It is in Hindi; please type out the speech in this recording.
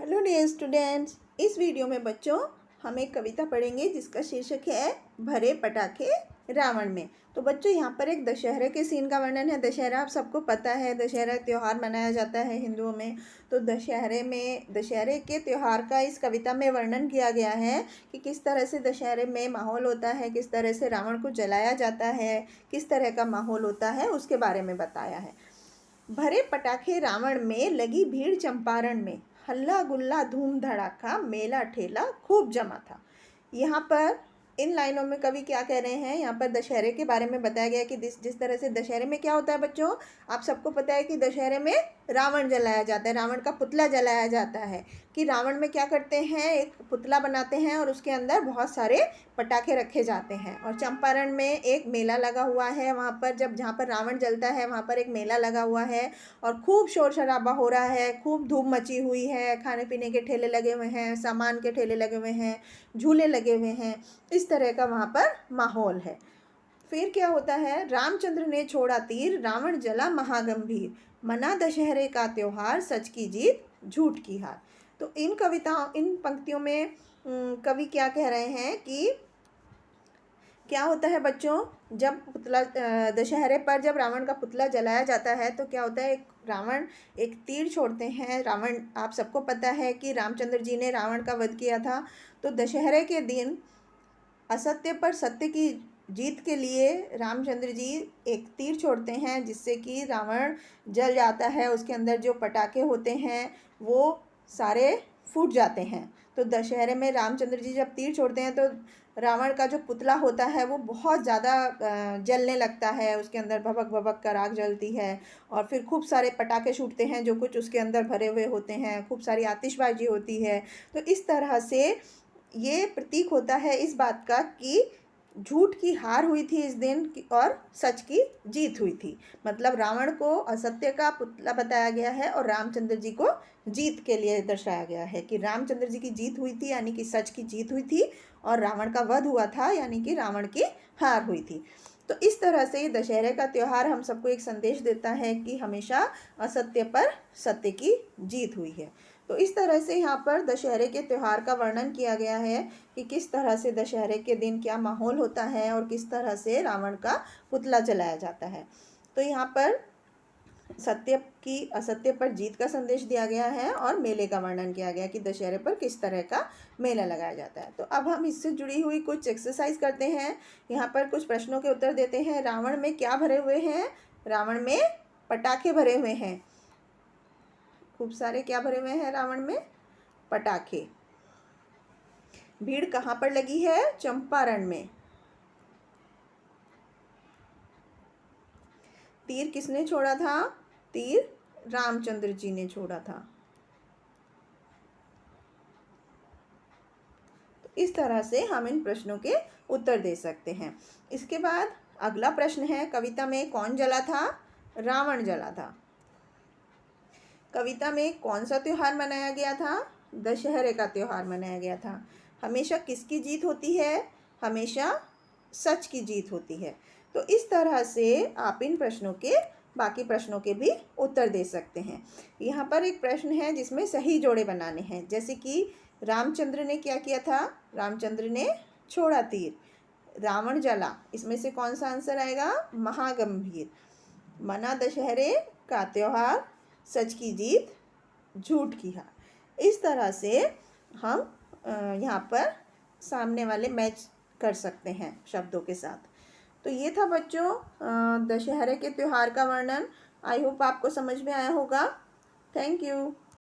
हेलो डियर स्टूडेंट्स, इस वीडियो में बच्चों हम एक कविता पढ़ेंगे जिसका शीर्षक है भरे पटाखे रावण में। तो बच्चों यहाँ पर एक दशहरे के सीन का वर्णन है। दशहरा आप सबको पता है, दशहरा त्यौहार मनाया जाता है हिंदुओं में। तो दशहरे के त्यौहार का इस कविता में वर्णन किया गया है कि किस तरह से दशहरे में माहौल होता है, किस तरह से रावण को जलाया जाता है, किस तरह का माहौल होता है, उसके बारे में बताया है। भरे पटाखे रावण में, लगी भीड़ चंपारण में, हल्ला गुल्ला धूम धड़ाका, मेला ठेला खूब जमा था। यहाँ पर इन लाइनों में कवि क्या कह रहे हैं, यहाँ पर दशहरे के बारे में बताया गया कि जिस तरह से दशहरे में क्या होता है बच्चों, आप सबको पता है कि दशहरे में रावण जलाया जाता है, रावण का पुतला जलाया जाता है। कि रावण में क्या करते हैं, एक पुतला बनाते हैं और उसके अंदर बहुत सारे पटाखे रखे जाते हैं। और चंपारण में एक मेला लगा हुआ है, वहाँ पर जहाँ पर रावण जलता है वहाँ पर एक मेला लगा हुआ है और खूब शोर शराबा हो रहा है, खूब धूम मची हुई है, खाने पीने के ठेले लगे हुए हैं, सामान के ठेले लगे हुए हैं, झूले लगे हुए हैं, इस तरह का वहाँ पर माहौल है। फिर क्या होता है, रामचंद्र ने छोड़ा तीर, रावण जला महागंभीर, मना दशहरे का त्योहार, सच की जीत झूठ की हार। तो इन पंक्तियों में कवि क्या कह रहे हैं कि क्या होता है बच्चों, जब पुतला दशहरे पर जब रावण का पुतला जलाया जाता है तो क्या होता है, रावण एक तीर छोड़ते हैं। रावण, आप सबको पता है कि रामचंद्र जी ने रावण का वध किया था। तो दशहरे के दिन असत्य पर सत्य की जीत के लिए रामचंद्र जी एक तीर छोड़ते हैं जिससे कि रावण जल जाता है, उसके अंदर जो पटाखे होते हैं वो सारे फूट जाते हैं। तो दशहरे में रामचंद्र जी जब तीर छोड़ते हैं तो रावण का जो पुतला होता है वो बहुत ज़्यादा जलने लगता है, उसके अंदर भभक भभक कर आग जलती है और फिर खूब सारे पटाखे छूटते हैं जो कुछ उसके अंदर भरे हुए होते हैं, खूब सारी आतिशबाजी होती है। तो इस तरह से ये प्रतीक होता है इस बात का कि झूठ की हार हुई थी इस दिन और सच की जीत हुई थी। मतलब रावण को असत्य का पुतला बताया गया है और रामचंद्र जी को जीत के लिए दर्शाया गया है कि रामचंद्र जी की जीत हुई थी, यानी कि सच की जीत हुई थी, और रावण का वध हुआ था, यानी कि रावण की हार हुई थी। तो इस तरह से दशहरे का त्यौहार हम सबको एक संदेश देता है कि हमेशा असत्य पर सत्य की जीत हुई है। तो इस तरह से यहाँ पर दशहरे के त्यौहार का वर्णन किया गया है कि किस तरह से दशहरे के दिन क्या माहौल होता है और किस तरह से रावण का पुतला जलाया जाता है। तो यहाँ पर सत्य की असत्य पर जीत का संदेश दिया गया है और मेले का वर्णन किया गया कि दशहरे पर किस तरह का मेला लगाया जाता है। तो अब हम इससे जुड़ी हुई कुछ एक्सरसाइज करते हैं। यहाँ पर कुछ प्रश्नों के उत्तर देते हैं। रावण में क्या भरे हुए हैं, रावण में पटाखे भरे हुए हैं, खूब सारे क्या भरे हुए हैं रावण में, पटाखे। भीड़ कहाँ पर लगी है, चंपारण में। तीर किसने छोड़ा था, तीर रामचंद्र जी ने छोड़ा था। तो इस तरह से हम इन प्रश्नों के उत्तर दे सकते हैं। इसके बाद अगला प्रश्न है, कविता में कौन जला था, रावण जला था। कविता में कौन सा त्योहार मनाया गया था, दशहरे का त्योहार मनाया गया था। हमेशा किसकी जीत होती है, हमेशा सच की जीत होती है। तो इस तरह से आप इन प्रश्नों के बाकी प्रश्नों के भी उत्तर दे सकते हैं। यहाँ पर एक प्रश्न है जिसमें सही जोड़े बनाने हैं, जैसे कि रामचंद्र ने क्या किया था, रामचंद्र ने छोड़ा तीर, रावण जला, इसमें से कौन सा आंसर आएगा, महागंभीर, मना दशहरे का त्योहार, सच की जीत झूठ की हार। इस तरह से हम यहाँ पर सामने वाले मैच कर सकते हैं शब्दों के साथ। तो ये था बच्चों दशहरे के त्यौहार का वर्णन। आई होप आपको समझ में आया होगा। Thank you.